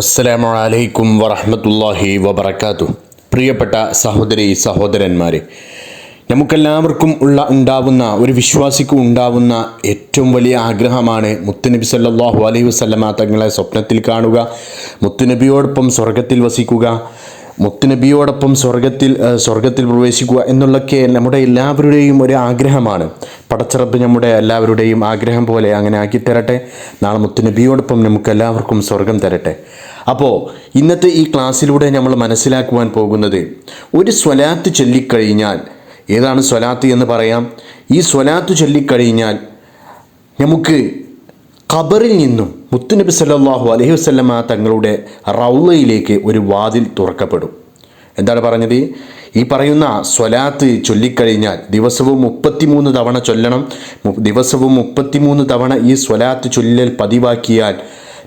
അസ്സലാമു അലൈക്കും വറഹ്മത്തുള്ളാഹി വബറകാതുഹു. പ്രിയപ്പെട്ട സഹോദരി സഹോദരന്മാരെ, നമുക്കെല്ലാവർക്കും ഉണ്ടാവുന്ന ഒരു വിശ്വാസിക്കും ഉണ്ടാവുന്ന ഏറ്റവും വലിയ ആഗ്രഹമാണ് മുത്തുനബി സല്ലല്ലാഹു അലൈഹി വസല്ലമ തങ്ങളെ സ്വപ്നത്തിൽ കാണുക, മുത്തുനബിയോടൊപ്പം സ്വർഗത്തിൽ വസിക്കുക, മുത്തുനബിയോടൊപ്പം സ്വർഗത്തിൽ പ്രവേശിക്കുക എന്നുള്ളതൊക്കെ നമ്മുടെ എല്ലാവരുടെയും ഒരു ആഗ്രഹമാണ്. പടച്ചറബ് നമ്മുടെ എല്ലാവരുടെയും ആഗ്രഹം പോലെ അങ്ങനെ ആക്കിത്തരട്ടെ. നാളെ മുത്തുനബിയോടൊപ്പം നമുക്ക് എല്ലാവർക്കും സ്വർഗം തരട്ടെ. അപ്പോൾ ഇന്നത്തെ ഈ ക്ലാസ്സിലൂടെ നമ്മൾ മനസ്സിലാക്കുവാൻ പോകുന്നത്, ഒരു സ്വലാത്ത് ചൊല്ലിക്കഴിഞ്ഞാൽ, ഏതാണ് സ്വലാത്ത് എന്ന് പറയാം. ഈ സ്വലാത്ത് ചൊല്ലിക്കഴിഞ്ഞാൽ നമുക്ക് ഖബറിൽ നിന്നും മുത്തുനബി സല്ലല്ലാഹു അലൈഹി വസല്ലമ തങ്ങളുടെ റൗളയിലേക്ക് ഒരു വാതിൽ തുറക്കപ്പെടും. എന്താണ് പറഞ്ഞത്? ഈ പറയുന്ന സ്വലാത്ത് ചൊല്ലിക്കഴിഞ്ഞാൽ ദിവസവും 33 തവണ ചൊല്ലണം. ദിവസവും 33 തവണ ഈ സ്വലാത്ത് ചൊല്ലൽ പതിവാക്കിയാൽ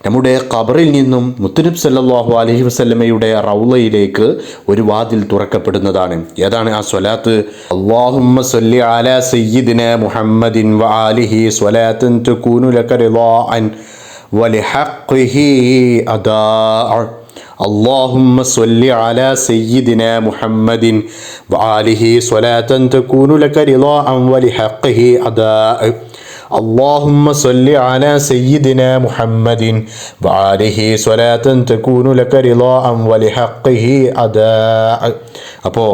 നമ്മുടെ ഖബറിൽ നിന്നും മുത്തുനബി സല്ലല്ലാഹു അലൈഹി വസല്ലമയുടെ റൗളയിലേക്ക് ഒരു വാതിൽ തുറക്കപ്പെടുന്നതാണ്. ഏതാണ് ആ സ്വലാത്ത്? അല്ലാഹുമ്മ സ്വല്ലി അലാ സയ്യിദിനാ മുഹമ്മദിൻ വആലിഹി സ്വലാത്തൻ തകൂനു ലക റിളാഅൻ വലിഹഖ്ഖിഹി അദാഅ. اللهم صل على سيدنا محمد وآله صلاة تكون لك رضاء ولحقه أداء. اللهم صل على سيدنا محمد وآله صلاة تكون لك رضاء ولحقه أداء. അപ്പോൾ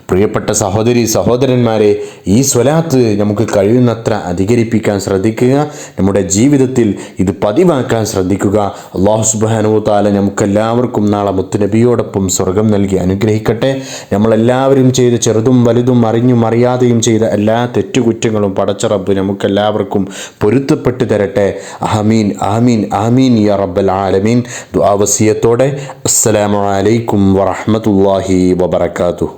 പ്രിയപ്പെട്ട സഹോദരി സഹോദരന്മാരെ, ഈ സ്വലാത്ത് നമുക്ക് കഴിയുന്നത്ര അധികരിപ്പിക്കാൻ ശ്രദ്ധിക്കുക. നമ്മുടെ ജീവിതത്തിൽ ഇത് പതിവാക്കാൻ ശ്രദ്ധിക്കുക. അല്ലാഹു സുബ്ഹാനഹു വ തആല നമുക്കെല്ലാവർക്കും നാളെ മുത്തുനബിയോടൊപ്പം സ്വർഗം നൽകി അനുഗ്രഹിക്കട്ടെ. നമ്മളെല്ലാവരും ചെയ്ത ചെറുതും വലുതും അറിഞ്ഞും അറിയാതെയും ചെയ്ത എല്ലാ തെറ്റുകുറ്റങ്ങളും പടച്ച റബ്ബ് നമുക്കെല്ലാവർക്കും പൊരുത്തപ്പെട്ടു തരട്ടെ. ആമീൻ ആമീൻ ആമീൻ യാ റബ്ബൽ ആലമീൻ. ദുആ വസിയത്തോടെ അസ്സലാമു അലൈക്കും വറഹ്മത്തുള്ളാഹി വബറകാതുഹു.